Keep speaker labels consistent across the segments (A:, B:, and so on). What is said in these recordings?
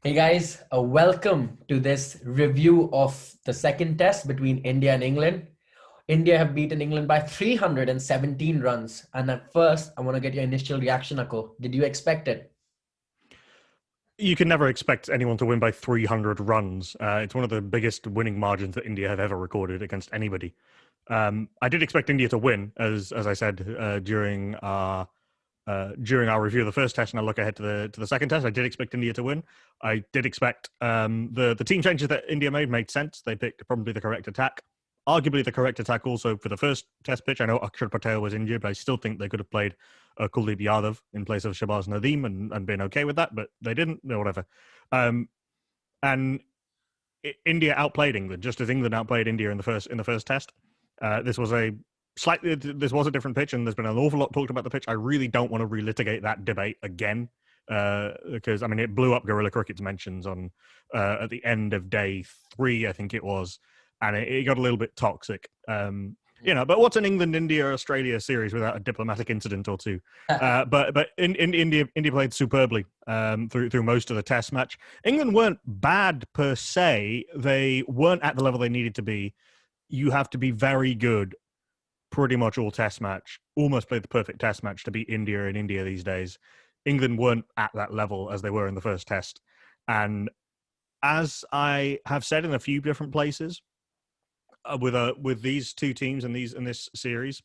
A: Hey guys, welcome to this review of the second test between India and England. India have beaten England by 317 runs. And at first, I want to get your initial reaction, Akko. Did you expect it?
B: You can never expect anyone to win by 300 runs. It's one of the biggest winning margins that India have ever recorded against anybody. I did expect India to win, as I said during our review of the first test, and I look ahead to the second test. I did expect India to win. I did expect the team changes that India made sense. They picked probably the correct attack. Arguably the correct attack also for the first test pitch. I know Axar Patel was injured, but I still think they could have played Kuldeep Yadav in place of Shabaz Nadeem and been okay with that, but they didn't. No, whatever. Um, and India outplayed England, just as England outplayed India in the first test. This was a different pitch, and there's been an awful lot talked about the pitch. I really don't want to relitigate that debate again because I mean it blew up Guerrilla Cricket's mentions on at the end of day 3, I think it was, and it got a little bit toxic. But what's an England-India-Australia series without a diplomatic incident or two? But India played superbly through most of the Test match. England weren't bad per se. They weren't at the level they needed to be. You have to be very good pretty much all Test match, almost played the perfect Test match to beat India in India these days. England weren't at that level as they were in the first Test. And as I have said in a few different places, with these two teams and in this series,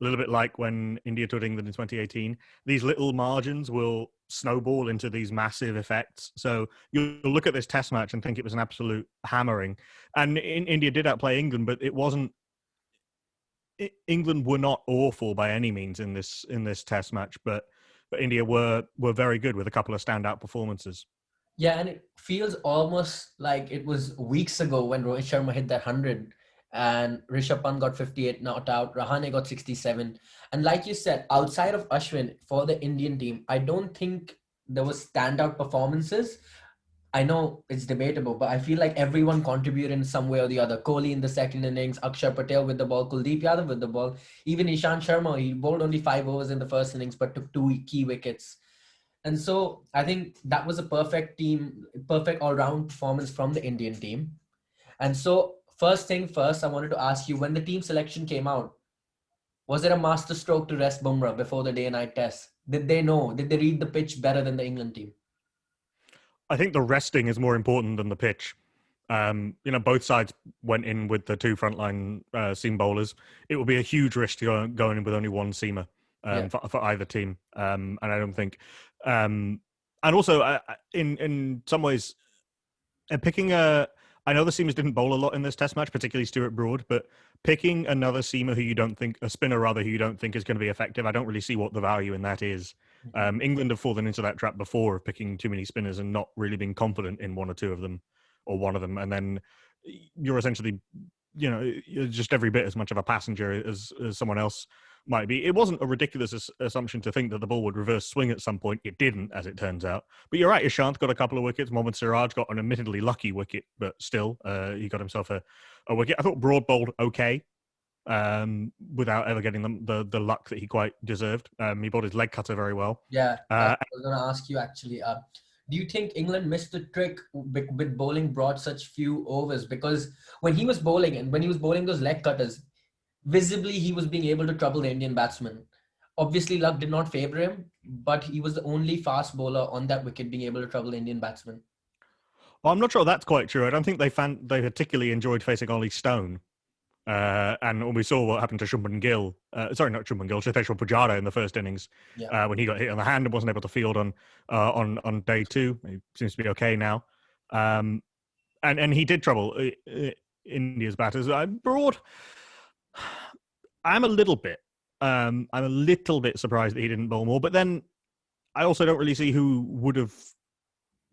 B: a little bit like when India toured England in 2018, these little margins will snowball into these massive effects. So you'll look at this Test match and think it was an absolute hammering. And India did outplay England, but it wasn't. England were not awful by any means in this Test match, but India were very good with a couple of standout performances.
A: Yeah, and it feels almost like it was weeks ago when Rohit Sharma hit that 100 and Rishabh Pant got 58 not out, Rahane got 67. And like you said, outside of Ashwin for the Indian team, I don't think there was standout performances. I know it's debatable, but I feel like everyone contributed in some way or the other. Kohli in the second innings, Axar Patel with the ball, Kuldeep Yadav with the ball, even Ishant Sharma, he bowled only 5 overs in the first innings but took 2 key wickets. And so I think that was a perfect team, perfect all-round performance from the Indian team. And so first thing first, I wanted to ask you, when the team selection came out, was it a masterstroke to rest Bumrah before the day-night test? Did they know? Did they read the pitch better than the England team?
B: I think the resting is more important than the pitch. Both sides went in with the two frontline seam bowlers. It would be a huge risk to go in with only one seamer
A: Yeah.
B: for either team. And I don't think. And also, in some ways, picking a. I know the seamers didn't bowl a lot in this Test match, particularly Stuart Broad, but picking another seamer a spinner rather, who you don't think is going to be effective, I don't really see what the value in that is. England have fallen into that trap before of picking too many spinners and not really being confident in one or two of them, or one of them, and then you're essentially, you're just every bit as much of a passenger as someone else might be. It wasn't a ridiculous assumption to think that the ball would reverse swing at some point. It didn't, as it turns out. But you're right, Ishant got a couple of wickets. Mohammad Siraj got an admittedly lucky wicket, but still, he got himself a wicket. I thought Broad bowled okay, without ever getting the luck that he quite deserved. He bowled his leg cutter very well.
A: Yeah, that's what I was going to ask you actually. Do you think England missed the trick with bowling Broad such few overs? Because when he was bowling and when he was bowling those leg cutters, visibly he was being able to trouble the Indian batsman. Obviously, luck did not favor him, but he was the only fast bowler on that wicket being able to trouble the Indian batsman.
B: Well, I'm not sure that's quite true. I don't think they particularly enjoyed facing Ollie Stone. And we saw what happened to Shumban Gill. Sorry, not Shumban Gill, Cheteshwar Pujara in the first innings,
A: Yeah.
B: when he got hit on the hand and wasn't able to field on day 2. He seems to be okay now. And he did trouble India's batters. Broad, I'm a little bit surprised that he didn't bowl more. But then I also don't really see who would have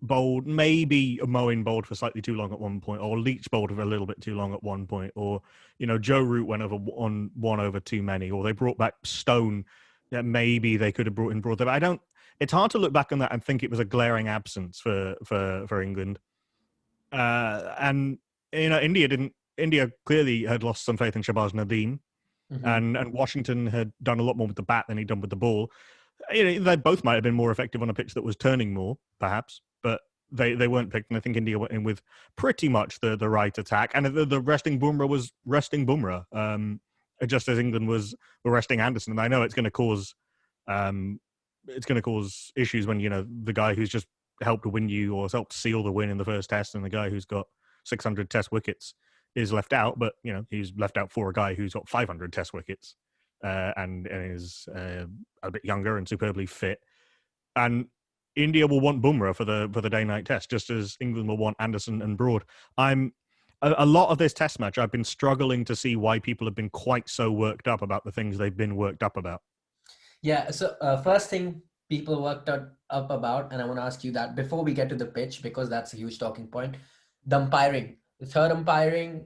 B: bowled. Maybe Moeen bowled for slightly too long at one point, or Leach bowled for a little bit too long at one point, or Joe Root went over on one over too many, or they brought back Stone. Yeah, maybe they could have brought in Broad. But I don't. It's hard to look back on that and think it was a glaring absence for England. And India didn't. India clearly had lost some faith in Shabaz Nadeem,
A: Mhm.
B: and Washington had done a lot more with the bat than he'd done with the ball. They both might have been more effective on a pitch that was turning more, perhaps. But they weren't picked, and I think India went in with pretty much the right attack, and the resting Bumrah was resting Bumrah, just as England were resting Anderson. And I know um, it's going to cause issues when the guy who's just helped win you or helped seal the win in the first test, and the guy who's got 600 test wickets is left out. But he's left out for a guy who's got 500 test wickets and is a bit younger and superbly fit. And India will want Bumrah for the day-night test, just as England will want Anderson and Broad. A lot of this test match, I've been struggling to see why people have been quite so worked up about the things they've been worked up about.
A: Yeah, so first thing people worked up about, and I want to ask you that before we get to the pitch, because that's a huge talking point, the umpiring. The third umpiring,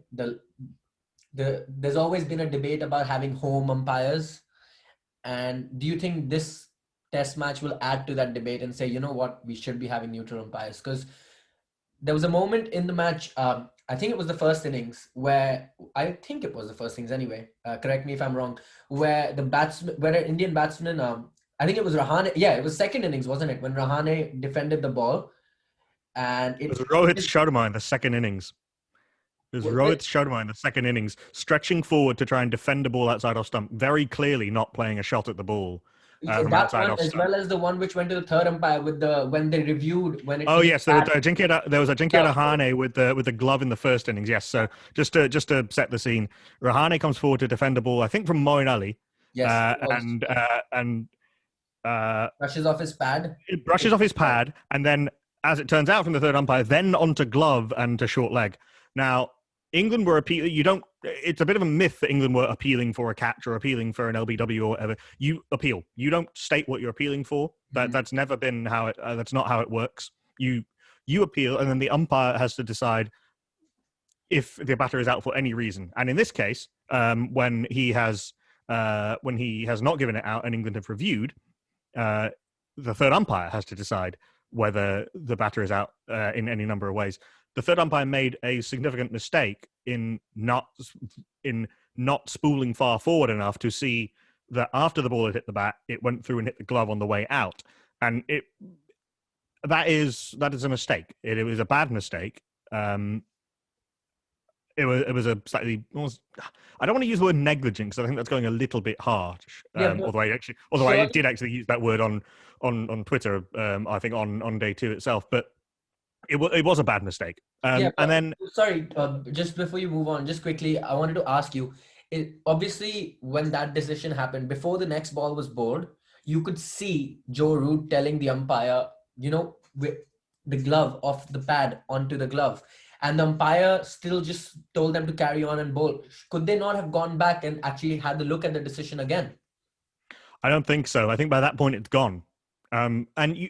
A: there's always been a debate about having home umpires. And do you think this test match will add to that debate and say, you know what, we should be having neutral umpires? Because there was a moment in the match, I think it was the first innings, where I think it was the first innings anyway. Correct me if I'm wrong. Where an Indian batsman, I think it was Rahane. Yeah, it was second innings, wasn't it? When Rahane defended the ball, and
B: it was Rohit Sharma in the second innings. It was Rohit Sharma in the second innings, stretching forward to try and defend the ball outside off stump, very clearly not playing a shot at the ball. From
A: that
B: outside
A: one,
B: off
A: as
B: stump.
A: well as the one which went to the third umpire when they reviewed when it.
B: Oh yes, there was Ajinkya Rahane with the glove in the first innings. Yes, so just to set the scene, Rahane comes forward to defend the ball, I think from Moeen Ali.
A: Yes,
B: and
A: brushes off his pad.
B: It brushes off his pad, and then, as it turns out, from the third umpire, then onto glove and to short leg. Now, England were appealing. It's a bit of a myth that England were appealing for a catch or appealing for an LBW or whatever. You appeal. You don't state what you're appealing for. That's never been how it. That's not how it works. You appeal, and then the umpire has to decide if the batter is out for any reason. And in this case, when he has not given it out and England have reviewed, the third umpire has to decide whether the batter is out in any number of ways. The third umpire made a significant mistake in not spooling far forward enough to see that after the ball had hit the bat, it went through and hit the glove on the way out, and that is a mistake. It was a bad mistake. It was a slightly. I don't want to use the word negligent because I think that's going a little bit harsh. Although I did actually use that word on Twitter. I think on day two itself, but. It was a bad mistake. And then...
A: Sorry, just before you move on, just quickly, I wanted to ask you, obviously, when that decision happened, before the next ball was bowled, you could see Joe Root telling the umpire, with the glove off the pad onto the glove. And the umpire still just told them to carry on and bowl. Could they not have gone back and actually had a look at the decision again?
B: I don't think so. I think by that point, it's gone. And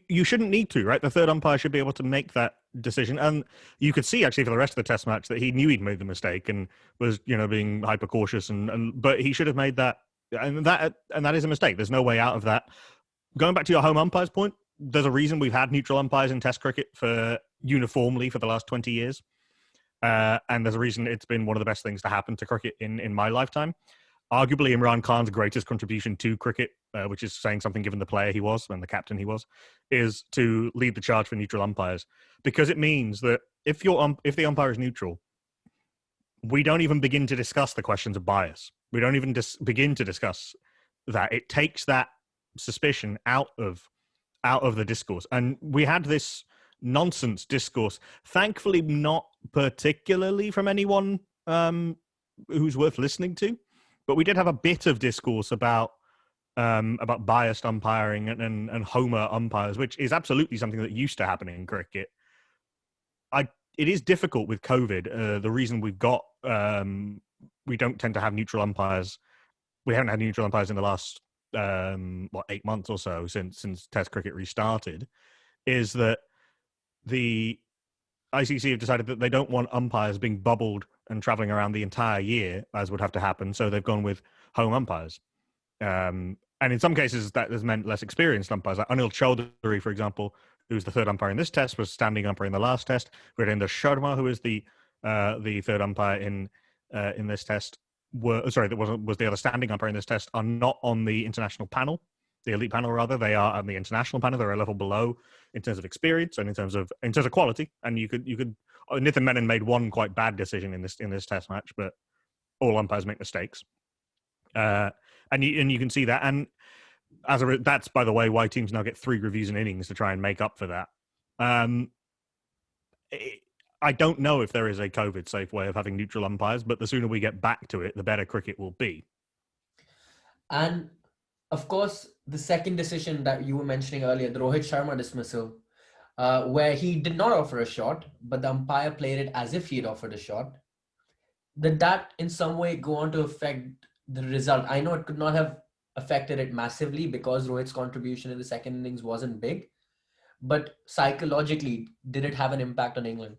B: you shouldn't need to, right? The third umpire should be able to make that decision. And you could see actually for the rest of the test match that he knew he'd made the mistake and was, being hyper cautious. But he should have made that, and that is a mistake. There's no way out of that. Going back to your home umpires point, there's a reason we've had neutral umpires in Test cricket uniformly for the last 20 years. And there's a reason it's been one of the best things to happen to cricket in my lifetime. Arguably Imran Khan's greatest contribution to cricket, which is saying something given the player he was and the captain he was, is to lead the charge for neutral umpires. Because it means that if the umpire is neutral, we don't even begin to discuss the questions of bias. We don't even begin to discuss that. It takes that suspicion out of the discourse. And we had this nonsense discourse, thankfully not particularly from anyone who's worth listening to. But we did have a bit of discourse about biased umpiring and homer umpires, which is absolutely something that used to happen in cricket. It is difficult with COVID. The reason we don't tend to have neutral umpires. We haven't had neutral umpires in the last 8 months or so since Test cricket restarted. Is that the ICC have decided that they don't want umpires being bubbled and traveling around the entire year, as would have to happen. So they've gone with home umpires. And in some cases, that has meant less experienced umpires. Like Anil Chaudhary, for example, who's the third umpire in this test, was standing umpire in the last test. Virendra Sharma, who is the third umpire in this test, was the other standing umpire in this test, are not on the international panel, the elite panel rather. They are on the international panel. They're a level below. in terms of experience and in terms of quality. And you could Nathan Menon made one quite bad decision in this test match, but all umpires make mistakes. And you can see that. And that's, by the way, why teams now get 3 reviews in innings to try and make up for that. I don't know if there is a COVID-safe way of having neutral umpires, but the sooner we get back to it, the better cricket will be.
A: And of course, the second decision that you were mentioning earlier, the Rohit Sharma dismissal, where he did not offer a shot, but the umpire played it as if he had offered a shot. Did that in some way go on to affect the result? I know it could not have affected it massively because Rohit's contribution in the second innings wasn't big, but psychologically, did it have an impact on England?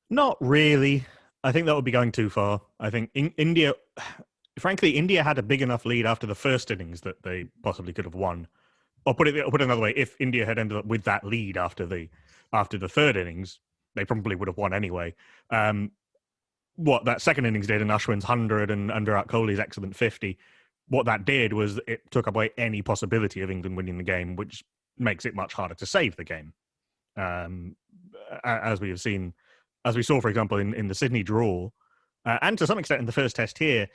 B: Not really. I think that would be going too far. I think India had a big enough lead after the first innings that they possibly could have won. Or put it another way, if India had ended up with that lead after the third innings, they probably would have won anyway. What that second innings did in Ashwin's 100 and Virat Kohli's excellent 50, what that did was it took away any possibility of England winning the game, which makes it much harder to save the game. As we saw, for example, in the Sydney draw, and to some extent in the first test here,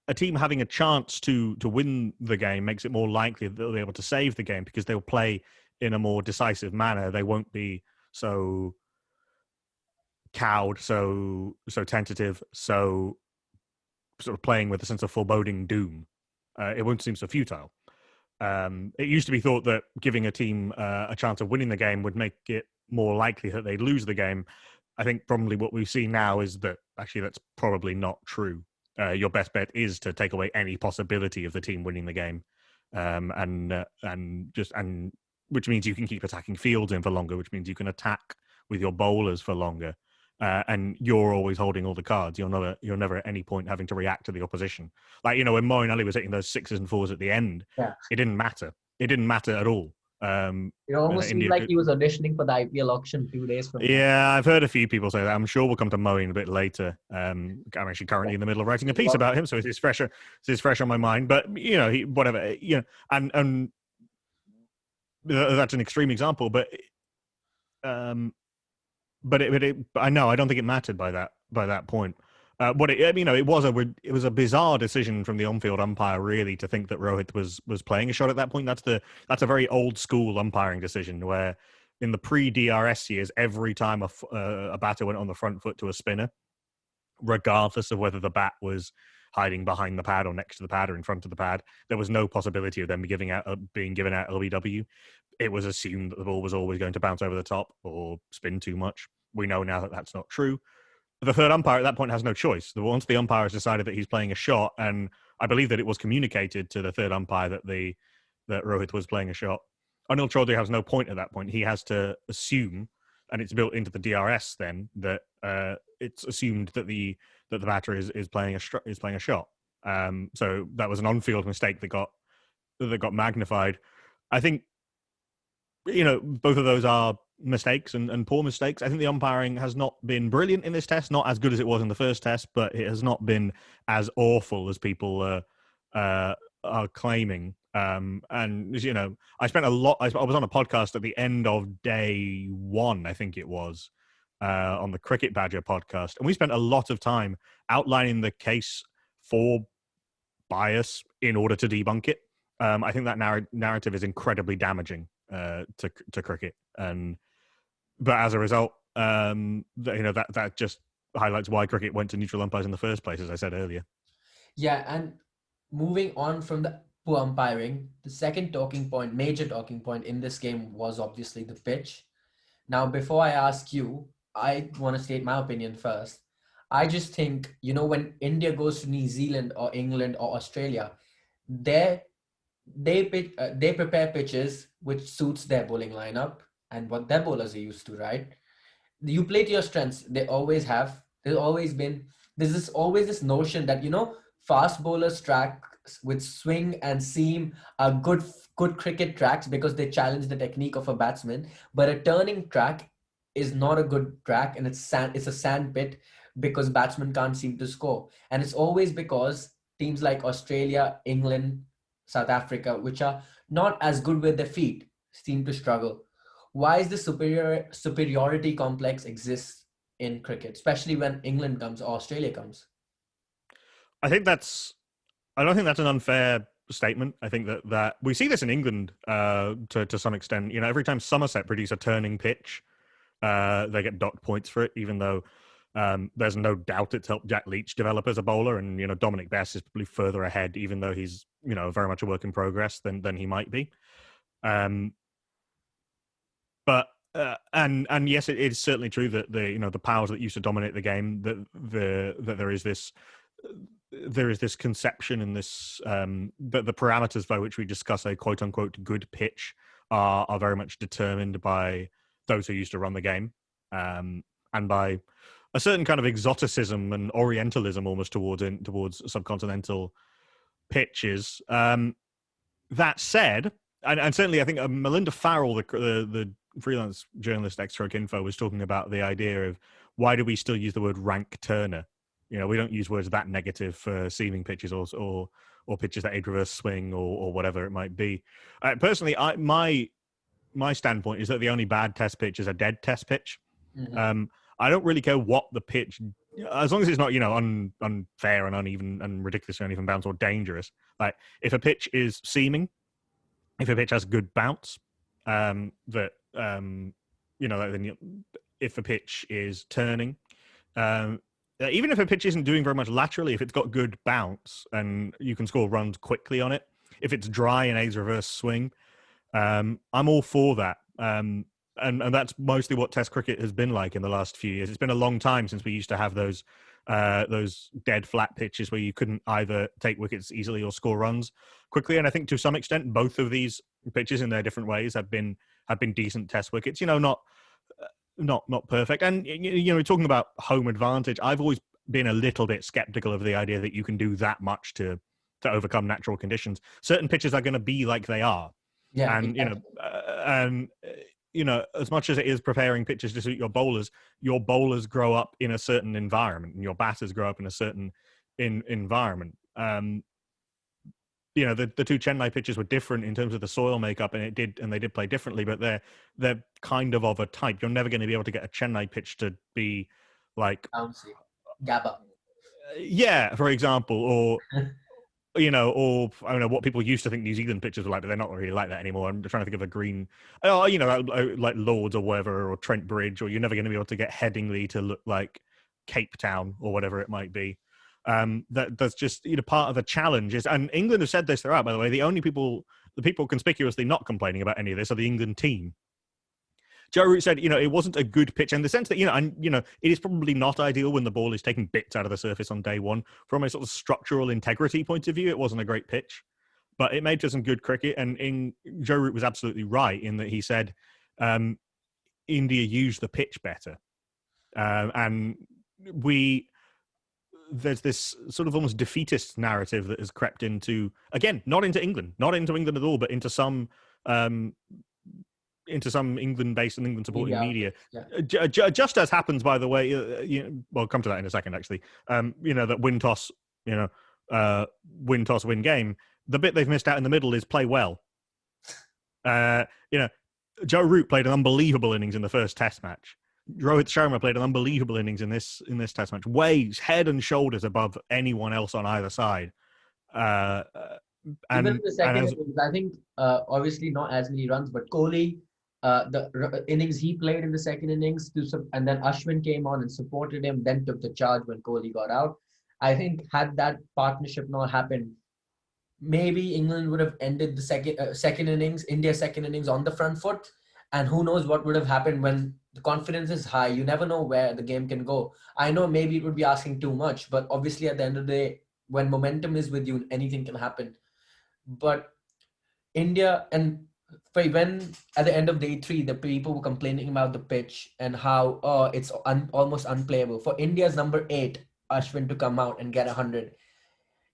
B: a team having a chance to win the game makes it more likely that they'll be able to save the game because they'll play in a more decisive manner. They won't be so cowed, so tentative, so sort of playing with a sense of foreboding doom. It won't seem so futile. It used to be thought that giving a team a chance of winning the game would make it more likely that they'd lose the game. I think probably what we see now is that actually that's probably not true. Your best bet is to take away any possibility of the team winning the game, which means you can keep attacking fields in for longer, which means you can attack with your bowlers for longer, and you're always holding all the cards. You're never at any point having to react to the opposition. Like when Moeen Ali was hitting those 6s and 4s at the end, it didn't matter. It didn't matter at all.
A: It almost seemed like he was auditioning for the IPL auction 2 days from now.
B: Yeah, I've heard a few people say that. I'm sure we'll come to Moeen a bit later. I'm actually currently in the middle of writing a piece about him, so it's fresh on my mind. But and that's an extreme example. But I don't think it mattered by that point. It was a bizarre decision from the on-field umpire, really, to think that Rohit was playing a shot at that point. That's a very old school umpiring decision where in the pre-DRS years, every time a batter went on the front foot to a spinner, regardless of whether the bat was hiding behind the pad or next to the pad or in front of the pad, there was no possibility of them being given out LBW. It was assumed that the ball was always going to bounce over the top or spin too much. We know now that that's not true. The third umpire at that point has no choice. Once the umpire has decided that he's playing a shot, and I believe that it was communicated to the third umpire that Rohit was playing a shot, Anil Chaudhary has no point at that point. He has to assume, and it's built into the DRS then, that it's assumed that the batter is playing a shot. So that was an on-field mistake that got magnified. I think both of those are mistakes and poor mistakes. I think the umpiring has not been brilliant in this test, not as good as it was in the first test, but it has not been as awful as people are claiming. And I spent a lot. I was on a podcast at the end of day 1, I think it was, on the Cricket Badger podcast, and we spent a lot of time outlining the case for bias in order to debunk it. I think that narrative is incredibly damaging to cricket, but as a result, that just highlights why cricket went to neutral umpires in the first place, as I said earlier.
A: Yeah, and moving on from the poor umpiring, the second major talking point in this game was obviously the pitch. Now, before I ask you, I want to state my opinion first. I just think, when India goes to New Zealand or England or Australia, they prepare pitches which suits their bowling lineup and what their bowlers are used to, right? You play to your strengths. They always have. There's always this notion that, fast bowlers tracks with swing and seam are good cricket tracks because they challenge the technique of a batsman. But a turning track is not a good track, and it's a sand pit because batsmen can't seem to score. And it's always because teams like Australia, England, South Africa, which are not as good with their feet, seem to struggle. Why is the superiority complex exists in cricket, especially when England comes or Australia comes?
B: I think that's. I don't think that's an unfair statement. I think that we see this in England to some extent. You know, every time Somerset produce a turning pitch, they get docked points for it, even though there's no doubt it's helped Jack Leach develop as a bowler. And, you know, Dominic Bess is probably further ahead, even though he's, you know, very much a work in progress than he might be. But and yes, it is certainly true that the powers that used to dominate the game, that there is this conception and this that the parameters by which we discuss a quote unquote good pitch are very much determined by those who used to run the game, and by a certain kind of exoticism and Orientalism almost towards subcontinental pitches. That said, and certainly I think Melinda Farrell, the freelance journalist X-Stroke Info, was talking about the idea of why do we still use the word rank turner? You know, we don't use words that negative for seaming pitches or pitches that aid reverse swing or whatever it might be. Personally, my standpoint is that the only bad test pitch is a dead test pitch.
A: Mm-hmm.
B: I don't really care what the pitch, as long as it's not, you know, unfair and uneven and ridiculously uneven bounce or dangerous. Like if a pitch is seaming, if a pitch has good bounce, if a pitch is turning, even if a pitch isn't doing very much laterally, if it's got good bounce and you can score runs quickly on it, if it's dry and aids reverse swing, I'm all for that. And that's mostly what Test cricket has been like in the last few years. It's been a long time since we used to have those dead flat pitches where you couldn't either take wickets easily or score runs quickly. And I think to some extent, both of these pitches in their different ways have been decent Test wickets. You know, not perfect. And you know, talking about home advantage, I've always been a little bit skeptical of the idea that you can do that much to overcome natural conditions. Certain pitches are going to be like they are.
A: Yeah,
B: And
A: exactly.
B: you know, as much as it is preparing pitches to suit your bowlers grow up in a certain environment, and your batters grow up in a certain environment. You know, the two Chennai pitches were different in terms of the soil makeup, and they did play differently, but they're kind of a type. You're never going to be able to get a Chennai pitch to be like
A: Bouncy. Gabba.
B: yeah, for example, or you know, or I don't know what people used to think New Zealand pitches were like, but they're not really like that anymore. I'm trying to think of a green, you know, like Lords or whatever, or Trent Bridge, or you're never going to be able to get Headingley to look like Cape Town or whatever it might be. That's just, you know, part of the challenge is, and England have said this throughout, by the way, the people conspicuously not complaining about any of this are the England team. Joe Root said, you know, it wasn't a good pitch in the sense that, you know, and, you know, it is probably not ideal when the ball is taking bits out of the surface on day one. From a sort of structural integrity point of view, it wasn't a great pitch, but it made for some good cricket. And Joe Root was absolutely right in that he said India used the pitch better. And there's this sort of almost defeatist narrative that has crept into, again, not into England at all, but into some England-based and England-supporting media. Yeah. Just as happens, by the way, you know, well, I'll come to that in a second, actually. You know, that win toss, win game. The bit they've missed out in the middle is play well. You know, Joe Root played an unbelievable innings in the first Test match. Rohit Sharma played an unbelievable innings in this Test match, way head and shoulders above anyone else on either side.
A: Even in the second innings, I think obviously not as many runs, but Kohli, the innings he played in the second innings, and then Ashwin came on and supported him, then took the charge when Kohli got out. I think had that partnership not happened, maybe England would have ended the second innings, India's second innings on the front foot. And who knows what would have happened when the confidence is high. You never know where the game can go. I know maybe it would be asking too much, but obviously at the end of the day, when momentum is with you, anything can happen. But India, and when at the end of day 3, the people were complaining about the pitch and how it's almost unplayable. For India's number 8, Ashwin, to come out and get 100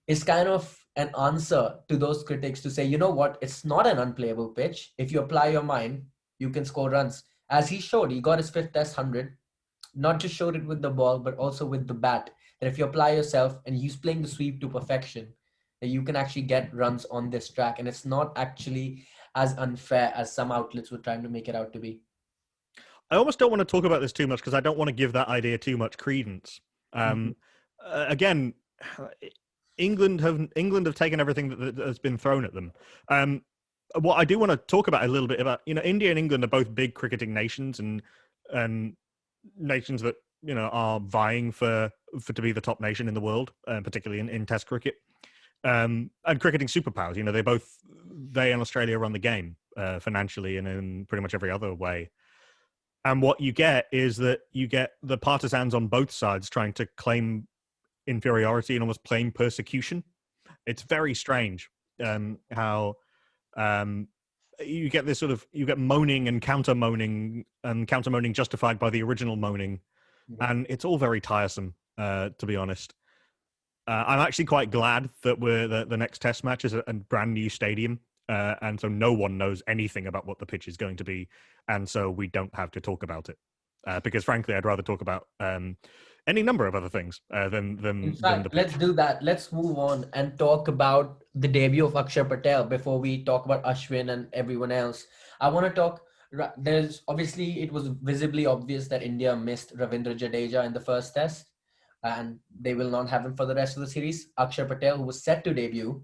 A: is kind of an answer to those critics to say, you know what, it's not an unplayable pitch. If you apply your mind, you can score runs. As he showed, he got his 5th Test 100, not just showed it with the ball, but also with the bat. That if you apply yourself and he's playing the sweep to perfection, that you can actually get runs on this track. And it's not actually as unfair as some outlets were trying to make it out to be.
B: I almost don't want to talk about this too much because I don't want to give that idea too much credence.
A: Mhm.
B: Again, England have taken everything that has been thrown at them. What I do want to talk about a little bit about, India and England are both big cricketing nations and nations that are vying for to be the top nation in the world, particularly in Test cricket. And cricketing superpowers. They and Australia run the game financially and in pretty much every other way. And what you get is that you get the partisans on both sides trying to claim inferiority and almost claim persecution. It's very strange how you get this you get moaning and counter moaning justified by the original moaning.
A: Yeah.
B: And it's all very tiresome, to be honest. I'm actually quite glad that the next test match is a brand new stadium. And so no one knows anything about what the pitch is going to be. And so we don't have to talk about it. Because frankly, I'd rather talk about any number of other things than
A: In
B: the
A: fact, let's
B: pitch.
A: do that. Let's move on and talk about the debut of Axar Patel before we talk about Ashwin and everyone else. I want to talk. There's obviously, it was visibly obvious that India missed Ravindra Jadeja in the first test, and they will not have him for the rest of the series. Axar Patel, who was set to debut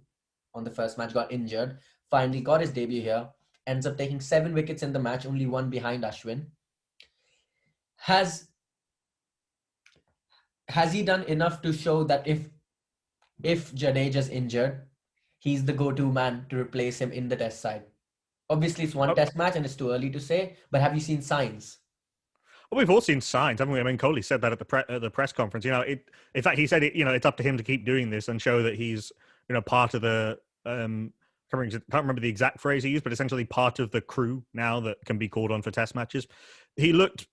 A: on the first match, got injured. Finally got his debut here. Ends up taking 7 wickets in the match, only one behind Ashwin. Has he done enough to show that if Jadeja's injured, he's the go-to man to replace him in the test side? Obviously, it's one
B: Oh,
A: test match and it's too early to say, but have you seen signs?
B: well, we've all seen signs, haven't we? I mean, Kohli said that at the press conference. In fact, he said it's up to him to keep doing this and show that he's part of the. Can't remember the exact phrase he used, but essentially part of the crew now that can be called on for test matches. He looked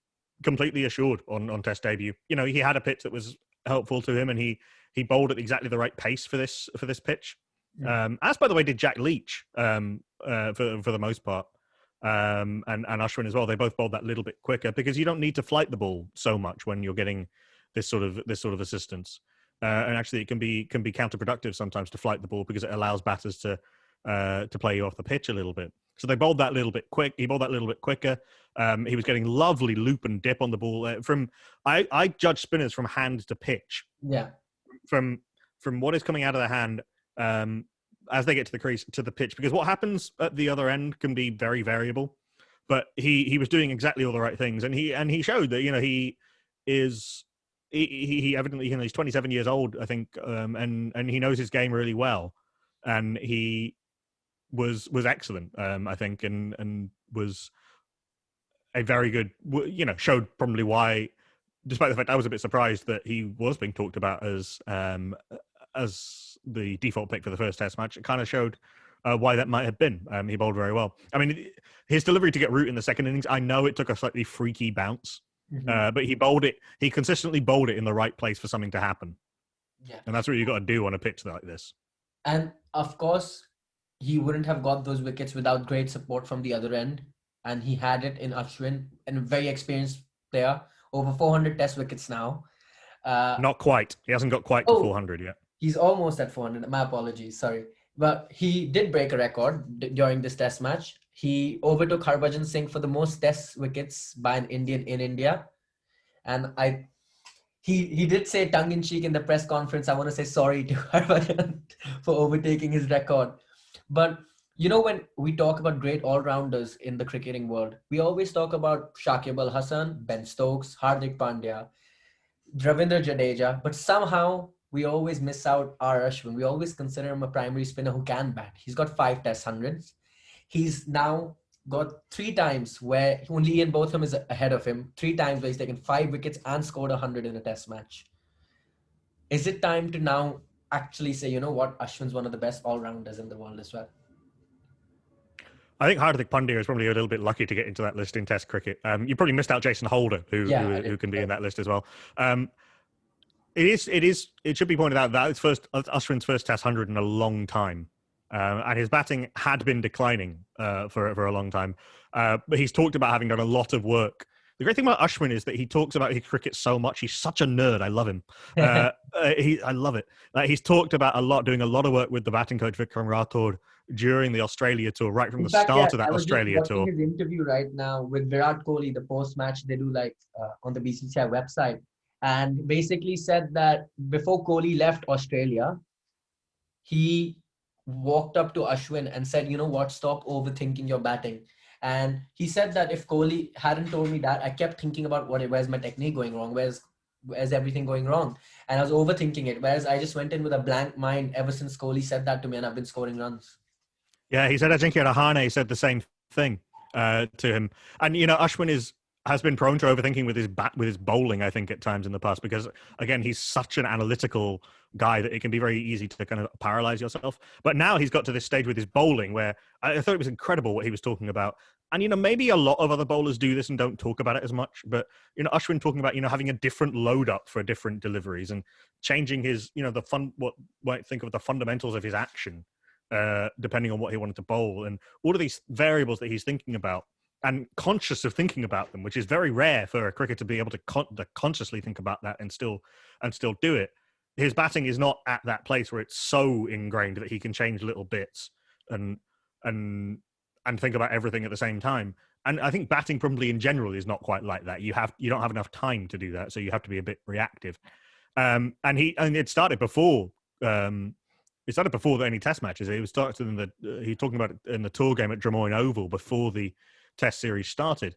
B: completely assured on test debut. He had a pitch that was helpful to him, and he bowled at exactly the right pace for this pitch. As by the way did Jack Leach for the most part, and Ashwin as well. They both bowled that little bit quicker because you don't need to flight the ball so much when you're getting this sort of assistance. And actually, it can be counterproductive sometimes to flight the ball because it allows batters to play you off the pitch a little bit. So they bowled that little bit quick. He bowled that little bit quicker. He was getting lovely loop and dip on the ball. I judge spinners from hand to pitch.
A: Yeah.
B: From what is coming out of the hand as they get to the crease to the pitch, because what happens at the other end can be very variable. But he was doing exactly all the right things, and he showed that he is. He evidently he's 27 years old, I think, and he knows his game really well, and he was excellent, I think, and was a very good, showed probably why, despite the fact I was a bit surprised that he was being talked about as the default pick for the first test match. It kind of showed why that might have been. He bowled very well. I mean, his delivery to get root in the second innings, I know it took a slightly freaky bounce. But he bowled it. He consistently bowled it in the right place for something to happen.
A: Yeah.
B: And that's what you got to do on a pitch like this.
A: And of course, he wouldn't have got those wickets without great support from the other end. And he had it in Ashwin, and a very experienced player, over 400 test wickets now.
B: Not quite. He hasn't got quite to 400 yet.
A: He's almost at 400. My apologies. Sorry. But he did break a record during this test match. He overtook Harbhajan Singh for the most test wickets by an Indian in India. And he did say tongue-in-cheek in the press conference, I want to say sorry to Harbhajan for overtaking his record. But, when we talk about great all-rounders in the cricketing world, we always talk about Shakib Al Hasan, Ben Stokes, Hardik Pandya, Ravindra Jadeja, but somehow we always miss out R. Ashwin. We always consider him a primary spinner who can bat. He's got 5 test hundreds. He's now got 3 times where only Ian Botham is ahead of him. 3 times where he's taken 5 wickets and scored 100 in a test match. Is it time to now actually say, you know what, Ashwin's one of the best all-rounders in the world as well?
B: I think Hardik Pandya is probably a little bit lucky to get into that list in Test cricket. You probably missed out Jason Holder, who can be in that list as well. It should be pointed out that it's Ashwin's first Test 100 in a long time. And his batting had been declining for a long time. But he's talked about having done a lot of work The great thing about Ashwin is that he talks about his cricket so much. He's such a nerd. I love him. I love it. He's talked about a lot, doing a lot of work with the batting coach Vikram Rathod during the Australia tour, right from
A: In
B: the
A: fact, yeah,
B: start of that
A: I was just
B: Australia
A: watching
B: tour.
A: his interview right now with Virat Kohli, the post-match they do like on the BCCI website, and basically said that before Kohli left Australia, he walked up to Ashwin and said, "You know what? Stop overthinking your batting." And he said that if Kohli hadn't told me that, I kept thinking about where's my technique going wrong, where's everything going wrong, and I was overthinking it. Whereas I just went in with a blank mind ever since Kohli said that to me, and I've been scoring runs.
B: Yeah, he said Ajinkya Rahane said the same thing to him, and Ashwin has been prone to overthinking with his bowling. I think at times in the past because again he's such an analytical guy that it can be very easy to kind of paralyze yourself. But now he's got to this stage with his bowling where I thought it was incredible what he was talking about. And maybe a lot of other bowlers do this and don't talk about it as much. But Ashwin talking about having a different load up for different deliveries and changing his what might think of the fundamentals of his action depending on what he wanted to bowl and all of these variables that he's thinking about and conscious of thinking about them, which is very rare for a cricketer to be able to consciously think about that and still do it. His batting is not at that place where it's so ingrained that he can change little bits and and think about everything at the same time. And I think batting probably in general is not quite like that. You don't have enough time to do that, so you have to be a bit reactive. And it started before. It started before any test matches. He was started in he talking about it in the tour game at Drummoyne Oval before the test series started.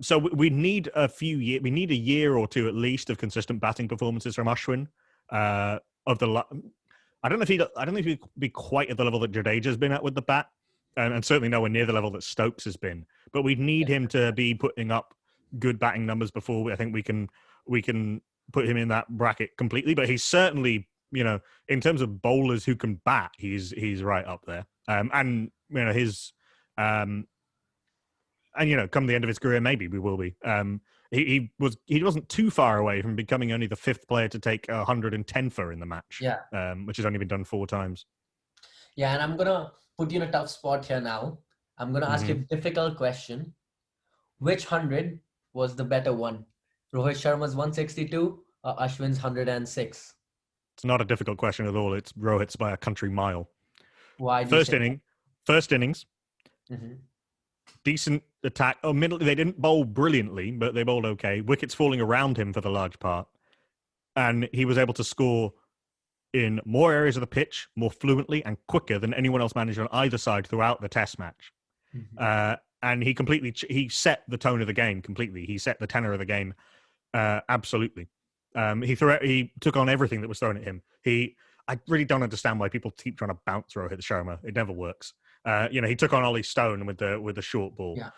B: So we need we need a year or two at least of consistent batting performances from Ashwin. I don't know if he'd be quite at the level that Jadeja's been at with the bat, and certainly nowhere near the level that Stokes has been. But we need him to be putting up good batting numbers before I think we can put him in that bracket completely. But he's certainly, in terms of bowlers who can bat, he's right up there. And his come the end of his career, maybe we will be. He wasn't too far away from becoming only the fifth player to take 110 for in the match.
A: Yeah.
B: Which has only been done 4 times.
A: Yeah, and I'm gonna put you in a tough spot here now. I'm gonna ask you a difficult question. Which 100 was the better one? Rohit Sharma's 162 or Ashwin's 106?
B: It's not a difficult question at all. It's Rohit's by a country mile.
A: Why do you
B: First innings, decent attack. Middle, they didn't bowl brilliantly, but they bowled okay. Wickets falling around him for the large part. And he was able to score in more areas of the pitch, more fluently and quicker than anyone else managed on either side throughout the test match. And he set the tone of the game completely. He set the tenor of the game absolutely. He took on everything that was thrown at him. I really don't understand why people keep trying to bounce Rohit Sharma. It never works. He took on Ollie Stone with the short ball. Yeah.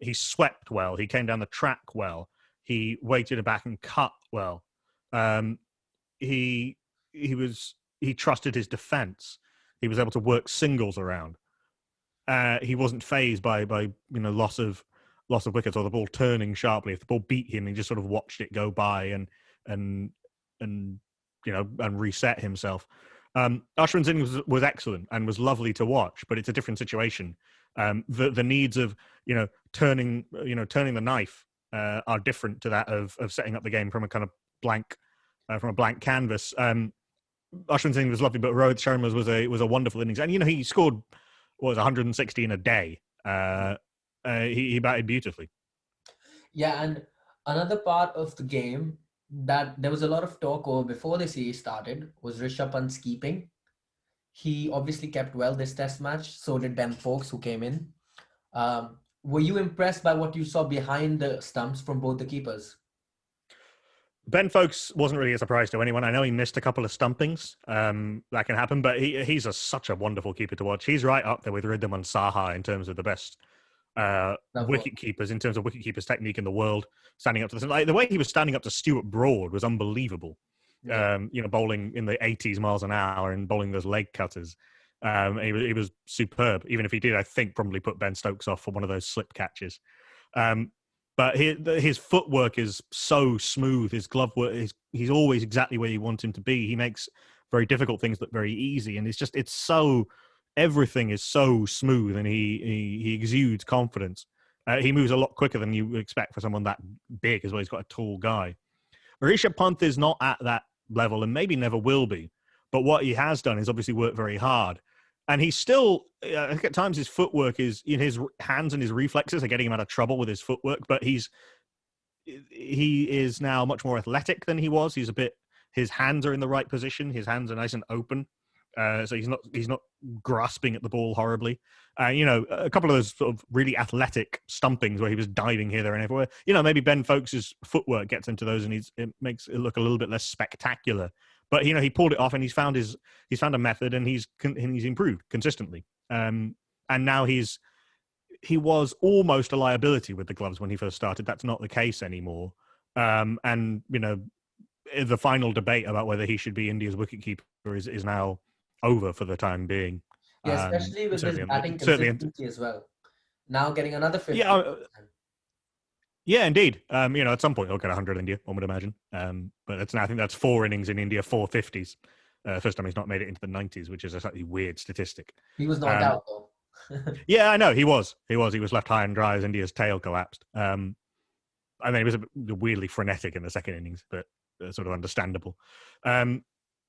B: He swept well. He came down the track well. He weighted back and cut well. He trusted his defense. He was able to work singles around. He wasn't phased by loss of wickets or the ball turning sharply. If the ball beat him, he just sort of watched it go by and reset himself. Ashwin's innings was excellent and was lovely to watch, but it's a different situation. The needs of turning the knife are different to that of setting up the game from a kind of blank canvas. Ashwin's innings was lovely, but Rohit Sharma's was a wonderful innings, and he scored 116 a day. He batted beautifully.
A: Yeah, and another part of the game that there was a lot of talk over before the series started was Rishabh Pant's keeping. He obviously kept well this test match. So did Ben Foakes, who came in. Were you impressed by what you saw behind the stumps from both the keepers?
B: Ben Foakes wasn't really a surprise to anyone. I know he missed a couple of stumpings. That can happen, but he's such a wonderful keeper to watch. He's right up there with Ridham Saha in terms of the best wicket keepers, in terms of wicket keepers technique in the world. Standing up to the way he was standing up to Stuart Broad was unbelievable. Yeah. Bowling in the 80s miles an hour and bowling those leg cutters. He was superb. Even if he did, I think, probably put Ben Stokes off for one of those slip catches. But his footwork is so smooth. His glove work he's always exactly where you want him to be. He makes very difficult things look very easy, and everything is so smooth, and he exudes confidence. He moves a lot quicker than you would expect for someone that big as well. He's got a tall guy. Rishabh Pant is not at that level and maybe never will be. But what he has done is obviously work very hard. And he's still, I think at times his footwork is, in his hands and his reflexes are getting him out of trouble with his footwork. But he is now much more athletic than he was. His hands are in the right position. His hands are nice and open. So he's not grasping at the ball horribly. A couple of those sort of really athletic stumpings where he was diving here, there, and everywhere. Maybe Ben Folkes' footwork gets into those, and it makes it look a little bit less spectacular. But he pulled it off, and he's found a method, and he's improved consistently. And now he was almost a liability with the gloves when he first started. That's not the case anymore. The final debate about whether he should be India's wicketkeeper is now over for the time being.
A: Yeah, especially with his batting consistency as well. Now getting another 50.
B: Yeah, indeed. At some point he'll get 100 in India, one would imagine. But I think that's 4 innings in India, 4 50s. First time he's not made it into the 90s, which is a slightly weird statistic.
A: He was knocked out though.
B: Yeah, I know he was. He was left high and dry as India's tail collapsed. And then he was a bit weirdly frenetic in the second innings, but sort of understandable.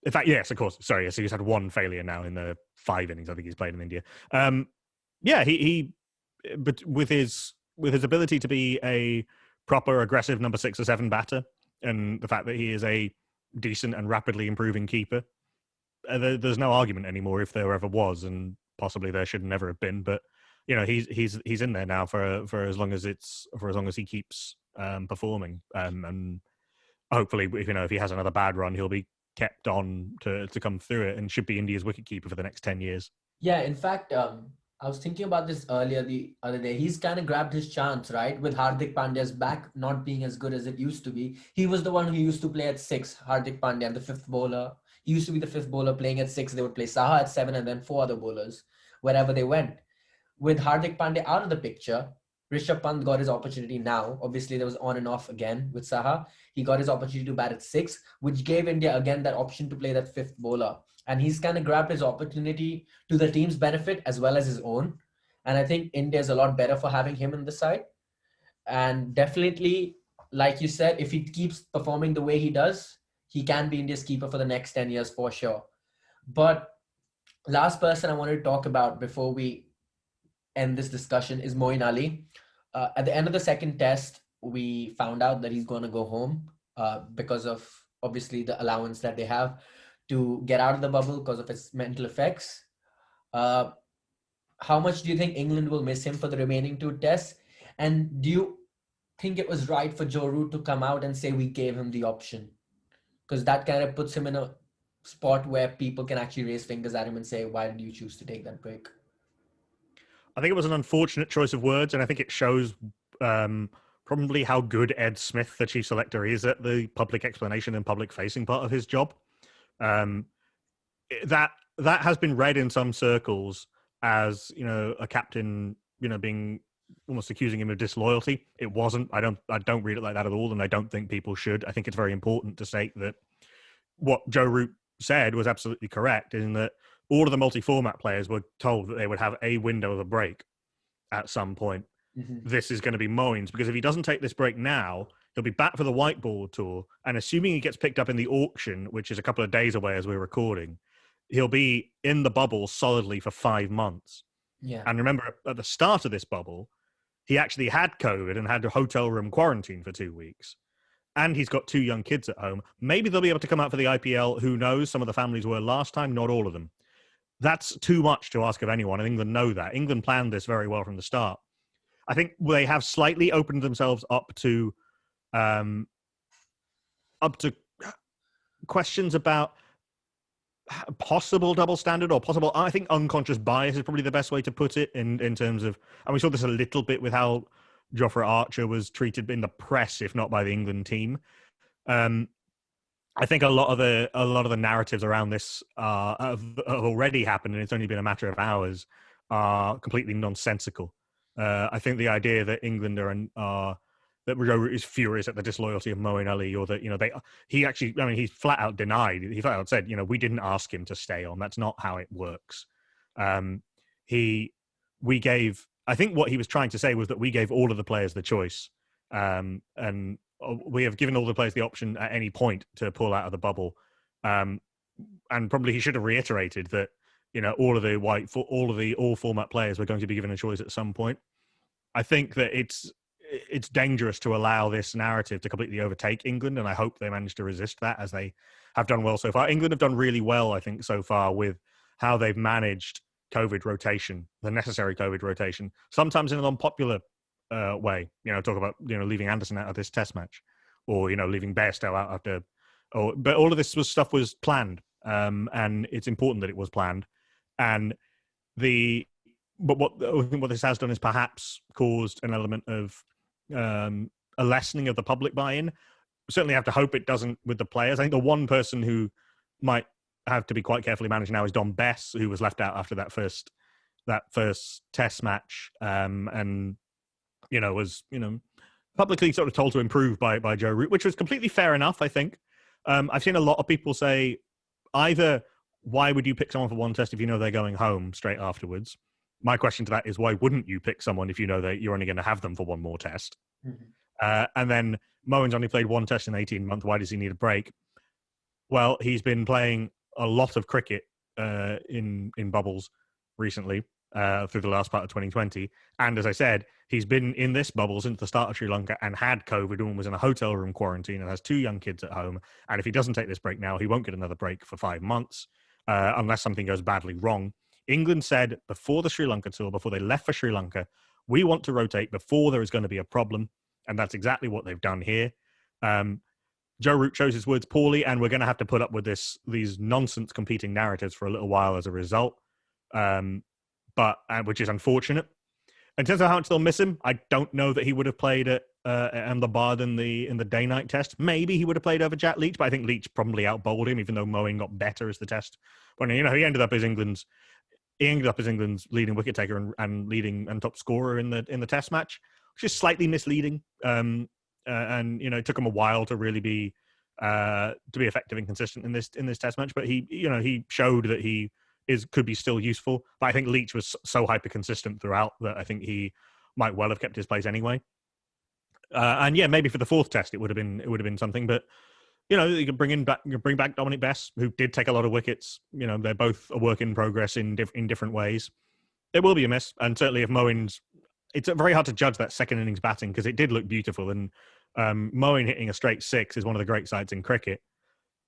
B: In fact, yes, of course. Sorry, so he's had 1 failure now in the 5 innings I think he's played in India. But with his ability to be a proper aggressive number 6 or 7 batter, and the fact that he is a decent and rapidly improving keeper, there's no argument anymore if there ever was, and possibly there should never have been. But he's in there now for as long as he keeps performing, and hopefully if he has another bad run, he'll be kept on to come through it and should be India's wicketkeeper for the next 10 years.
A: Yeah, in fact, I was thinking about this earlier the other day. He's kind of grabbed his chance, right? With Hardik Pandya's back not being as good as it used to be. He was the one who used to play at 6, Hardik Pandya, the 5th bowler. He used to be the 5th bowler playing at 6. They would play Saha at 7 and then 4 other bowlers wherever they went. With Hardik Pandya out of the picture, Rishabh Pant got his opportunity now. Obviously, there was on and off again with Saha. He got his opportunity to bat at 6, which gave India again that option to play that 5th bowler. And he's kind of grabbed his opportunity to the team's benefit as well as his own. And I think India is a lot better for having him in the side. And definitely, like you said, if he keeps performing the way he does, he can be India's keeper for the next 10 years for sure. But last person I wanted to talk about before we end this discussion is Moeen Ali. At the end of the second test, we found out that he's going to go home because of obviously the allowance that they have to get out of the bubble because of its mental effects. How much do you think England will miss him for the remaining 2 tests? And do you think it was right for Joe Root to come out and say we gave him the option? Because that kind of puts him in a spot where people can actually raise fingers at him and say, why did you choose to take that break?
B: I think it was an unfortunate choice of words, and I think it shows probably how good Ed Smith, the chief selector, is at the public explanation and public facing part of his job. That has been read in some circles as a captain being almost accusing him of disloyalty. It wasn't. I don't read it like that at all, and I don't think people should. I think it's very important to state that what Joe Root said was absolutely correct, in that all of the multi-format players were told that they would have a window of a break at some point. Mm-hmm. This is going to be Moeen's, because if he doesn't take this break now, he'll be back for the whiteboard tour, and assuming he gets picked up in the auction, which is a couple of days away as we're recording, he'll be in the bubble solidly for 5 months.
A: Yeah.
B: And remember, at the start of this bubble, he actually had COVID and had a hotel room quarantine for 2 weeks. And he's got 2 young kids at home. Maybe they'll be able to come out for the IPL. Who knows? Some of the families were last time, not all of them. That's too much to ask of anyone, and England know that. England planned this very well from the start. I think they have slightly opened themselves up to questions about possible double standard or possible, I think, unconscious bias is probably the best way to put it in terms of, and we saw this a little bit with how Jofra Archer was treated in the press, if not by the England team. I think a lot of the narratives around this have already happened, and it's only been a matter of hours, are completely nonsensical. I think the idea that England that Joe Root is furious at the disloyalty of Moeen Ali, or that he flat out denied. He flat out said, we didn't ask him to stay on. That's not how it works. We gave I think what he was trying to say was that we gave all of the players the choice, and we have given all the players the option at any point to pull out of the bubble. And probably he should have reiterated that, all of the all format players were going to be given a choice at some point. I think that it's dangerous to allow this narrative to completely overtake England, and I hope they manage to resist that, as they have done well so far. England have done really well, I think, so far with how they've managed COVID rotation, the necessary COVID rotation, sometimes in an unpopular way. Talk about leaving Anderson out of this Test match, or leaving Bairstow out after. But all of this stuff was planned, and it's important that it was planned. And what this has done is perhaps caused an element of a lessening of the public buy-in. Certainly have to hope it doesn't with the players. I think the one person who might have to be quite carefully managed now is Dom Bess, who was left out after that first Test match, and was publicly sort of told to improve by Joe Root, which was completely fair enough, I think. I've seen a lot of people say either, why would you pick someone for one test if you know they're going home straight afterwards? My question to that is, why wouldn't you pick someone if you know that you're only going to have them for one more test? Mm-hmm. And then Moen's only played one test in 18 months. Why does he need a break? Well, he's been playing a lot of cricket in bubbles recently through the last part of 2020. And as I said, he's been in this bubble since the start of Sri Lanka and had COVID and was in a hotel room quarantine and has 2 young kids at home. And if he doesn't take this break now, he won't get another break for 5 months unless something goes badly wrong. England said before the Sri Lanka tour, before they left for Sri Lanka, we want to rotate before there is going to be a problem. And that's exactly what they've done here. Joe Root chose his words poorly, and we're going to have to put up with these nonsense competing narratives for a little while as a result, but which is unfortunate. In terms of how much they'll miss him, I don't know that he would have played at Ahmedabad in the day-night test. Maybe he would have played over Jack Leach, but I think Leach probably out-bowled him, even though Moeen got better as the test. But he ended up as England's leading wicket taker and leading and top scorer in the test match, which is slightly misleading. And it took him a while to really be effective and consistent in this test match. But he showed that he could be still useful. But I think Leach was so hyper consistent throughout that I think he might well have kept his place anyway. And yeah, maybe for the 4th test it would have been something. But you could bring back Dominic Bess, who did take a lot of wickets. They're both a work in progress in different ways. It will be a miss, and certainly if Moen's. It's very hard to judge that second innings batting because it did look beautiful, and Moeen hitting a straight 6 is one of the great sights in cricket.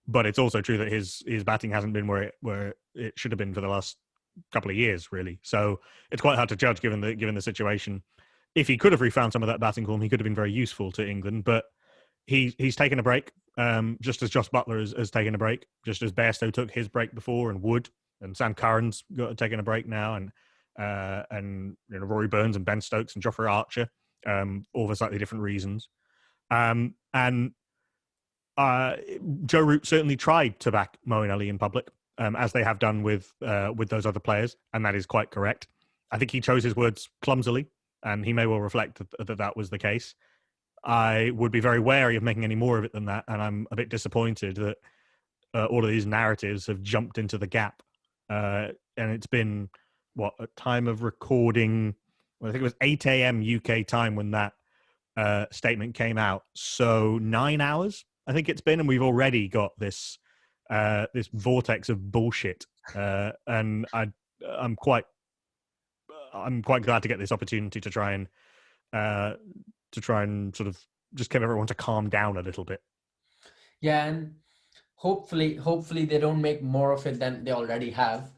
B: But it's also true that his batting hasn't been where it should have been for the last couple of years, really. So it's quite hard to judge given the situation. If he could have refound some of that batting form, he could have been very useful to England. But he's taken a break, just as Josh Buttler has taken a break, just as Bairstow took his break before, and Wood and Sam Curran's taken a break now, and Rory Burns and Ben Stokes and Jofra Archer, all for slightly different reasons. And Joe Root certainly tried to back Moeen Ali in public, as they have done with those other players, and that is quite correct. I think he chose his words clumsily, and he may well reflect that was the case. I would be very wary of making any more of it than that, and I'm a bit disappointed that all of these narratives have jumped into the gap. And it's been, at time of recording, I think it was 8 a.m. UK time when that statement came out. So 9 hours, I think it's been, and we've already got this vortex of bullshit. And I'm quite glad to get this opportunity to try and sort of just get everyone to calm down a little bit.
A: Yeah, and hopefully they don't make more of it than they already have.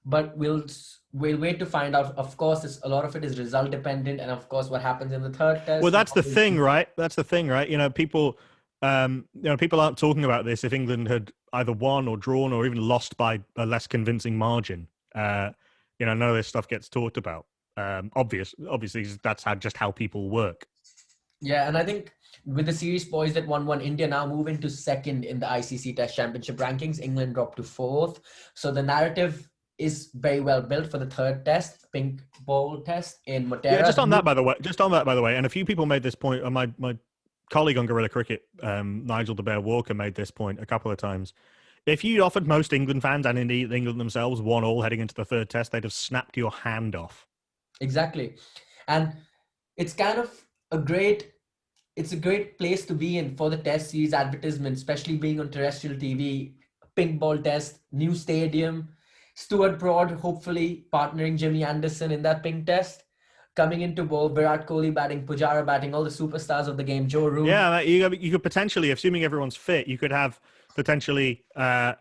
A: But we'll wait to find out. Of course, a lot of it is result dependent, and of course, what happens in the 3rd test.
B: Well, that's the thing, right? People aren't talking about this. If England had either won or drawn or even lost by a less convincing margin, none of this stuff gets talked about. Obviously, that's how people work.
A: Yeah, and I think with the series poised at 1-1, India now move into 2nd in the ICC Test Championship rankings. England dropped to 4th. So the narrative is very well built for the 3rd test, pink ball test in Motera.
B: Yeah, just on that, by the way, and a few people made this point. My colleague on Guerrilla Cricket, Nigel the Bear Walker, made this point a couple of times. If you'd offered most England fans, and indeed England themselves, 1-1 heading into the 3rd test, they'd have snapped your hand off.
A: Exactly. And it's kind of a great it's a great place to be in for the test series advertisement, especially being on terrestrial TV, pink ball test, new stadium, Stuart Broad hopefully partnering Jimmy Anderson in that pink test, coming into bowl, Virat Kohli batting, Pujara batting, all the superstars of the game, Joe Root.
B: Yeah, you could potentially, assuming everyone's fit, you could have potentially Jasprit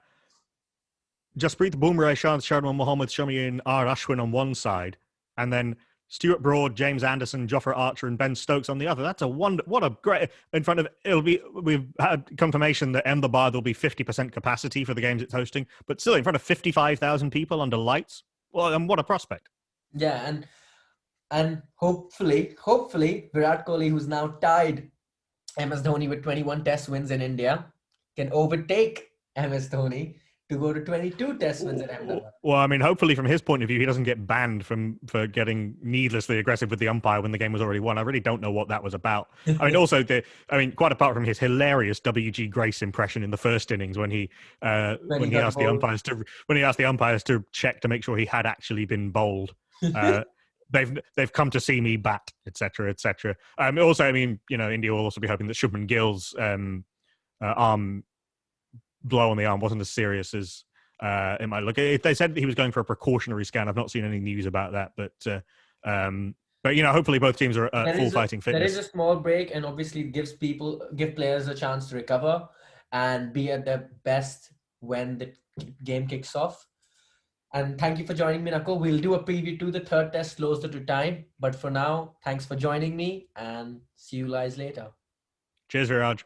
B: Bumrah, Ishant Sharma, Mohammad Shami, and R. Ashwin on one side, and then Stuart Broad, James Anderson, Jofra Archer, and Ben Stokes on the other. That's a wonder. What a great in front of it'll be. We've had confirmation that Ahmedabad will be 50% capacity for the games it's hosting, but still in front of 55,000 people under lights. Well, and what a prospect!
A: Yeah, and hopefully Virat Kohli, who's now tied MS Dhoni with 21 test wins in India, can overtake MS Dhoni to go to 22 test wins in Ahmedabad.
B: Well, I mean, hopefully from his point of view, he doesn't get banned for getting needlessly aggressive with the umpire when the game was already won. I really don't know what that was about. I mean, also, quite apart from his hilarious WG Grace impression in the first innings when he asked the umpires to check to make sure he had actually been bowled. They've come to see me bat, etc., etc. Also, I mean, India will also be hoping that Shubman Gill's arm blow on the arm wasn't as serious as it might look. If they said he was going for a precautionary scan, I've not seen any news about that. But hopefully both teams are at full fighting fitness.
A: There is a small break, and obviously give players a chance to recover and be at their best when the game kicks off. And thank you for joining me, Nakul. We'll do a preview to the third test closer to time. But for now, thanks for joining me, and see you guys later.
B: Cheers, Viraj.